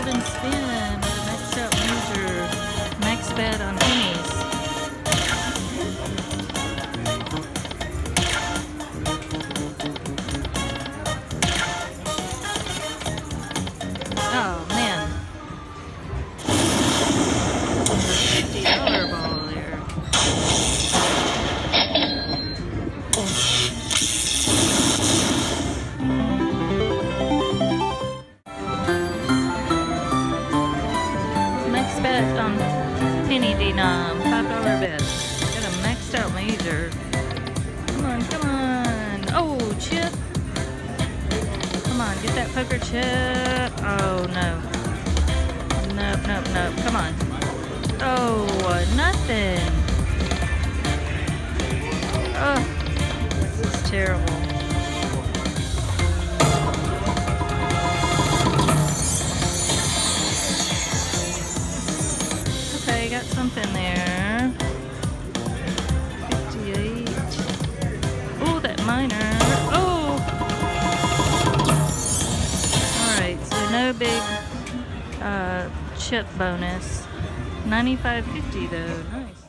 golden spin at a maxed out major. Max bet on pennies. Oh man. $50 ball there. Max bet on penny denom, $5 bet. Got a maxed out major. Come on, come on. Oh, chip. Come on, get that poker chip. Oh no. Nope, nope, nope. Come on. Oh, nothing. Oh, this is terrible. Okay, got something there. 58. Oh, that minor. Oh! Alright, so no big chip bonus. 95.50 though. Nice.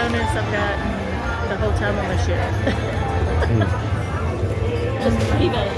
bonus I've gotten the whole time on the ship. Just leave it.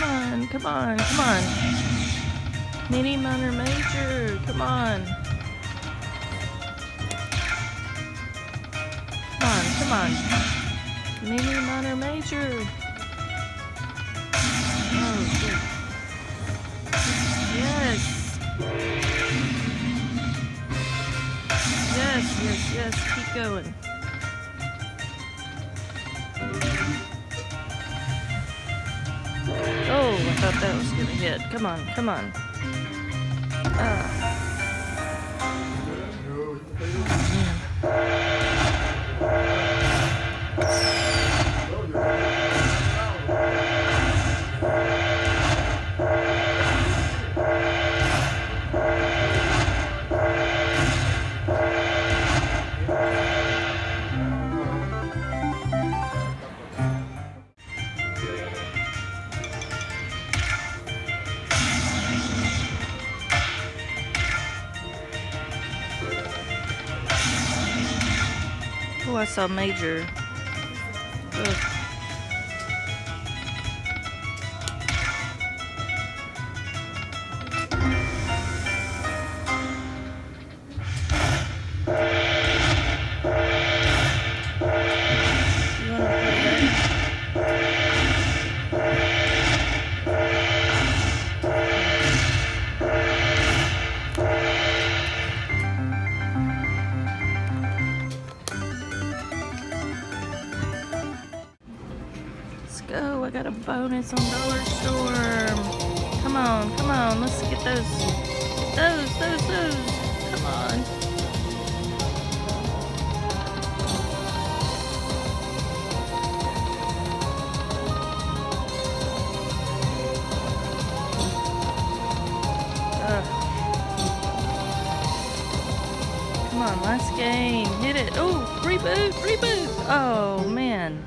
Come on, come on, come on. Mini, minor, major. Come on. Come on, come on. Mini, minor, major. Oh, good. Yes. Yes, yes, yes. Keep going. Oh, I thought that was gonna hit. Come on, come on. Man. Oh, I saw major. Ugh. Go, I got a bonus on Dollar Storm. Come on, let's get those. Those. Come on. Come on, last game. Hit it. Oh, reboot. Oh, man.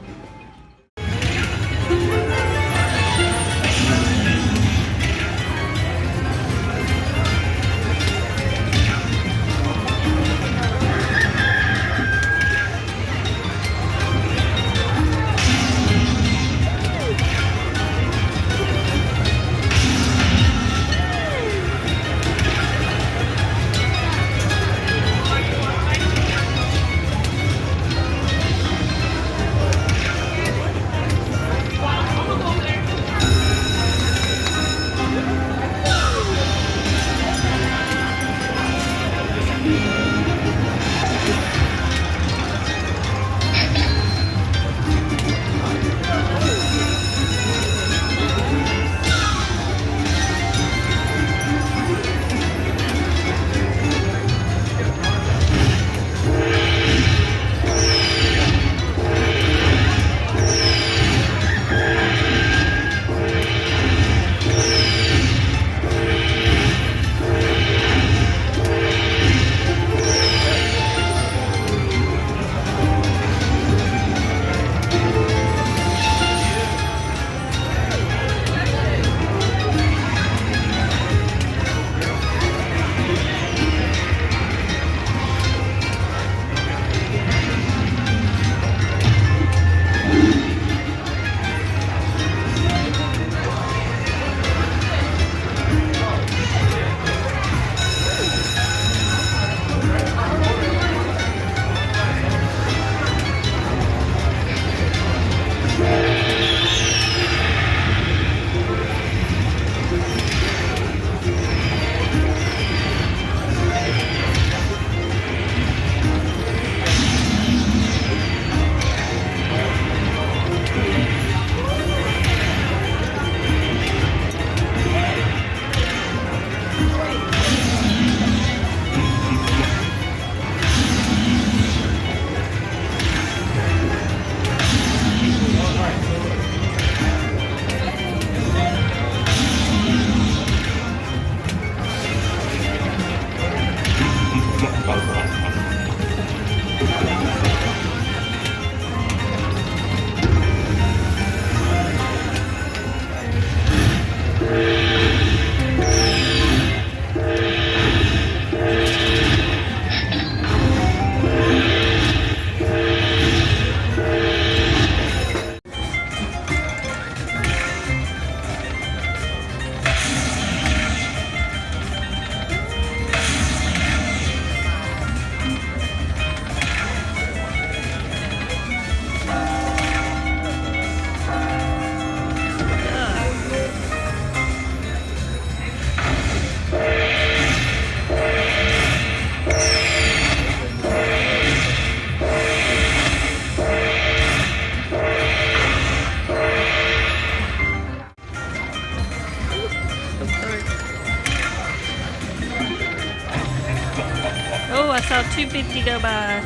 250 go by.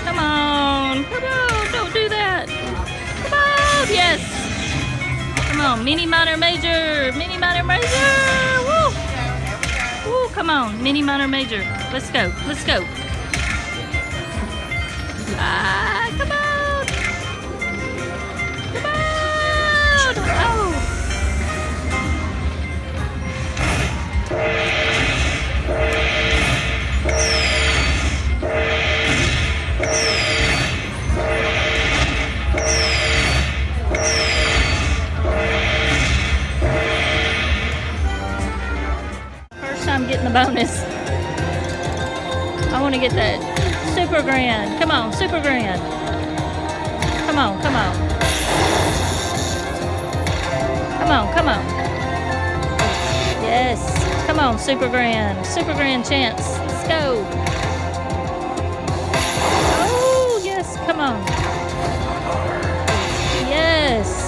Come on. Come on. Don't do that. Come on. Yes. Come on. Mini, minor, major. Mini, minor, major. Woo. Woo. Come on. Mini, minor, major. Let's go. Let's go. Ah, come on. Come on. Oh. I'm getting the bonus. I want to get that super grand. Come on, super grand. Come on, come on. Come on, come on. Yes. Come on, super grand. Super grand chance. Let's go. Oh, yes. Come on. Yes.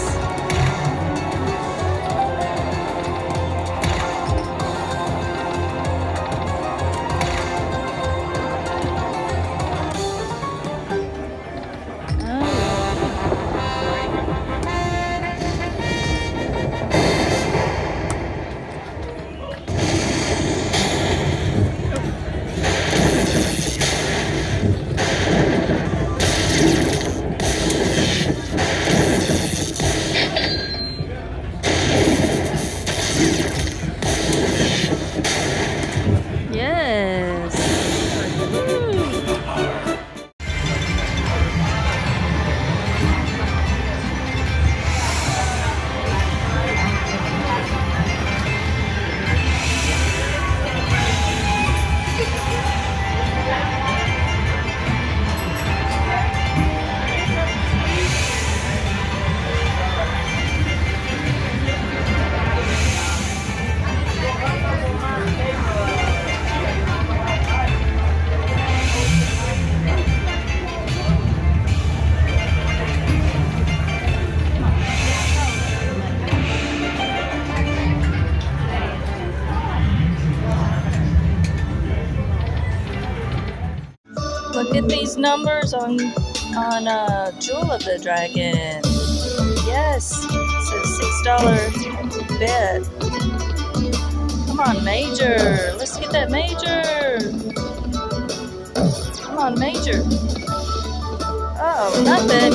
Look at these numbers on Jewel of the Dragon. Yes, it's a $6 bet. Come on, Major. Let's get that Major. Come on, Major. Oh, nothing.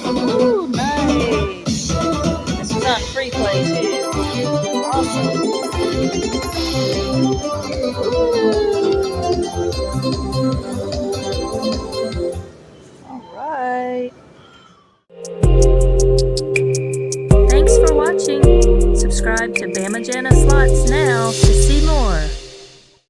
Ooh, nice. This was on free play too. Awesome. All right. Thanks for watching. Subscribe to Bama Jana Slots now.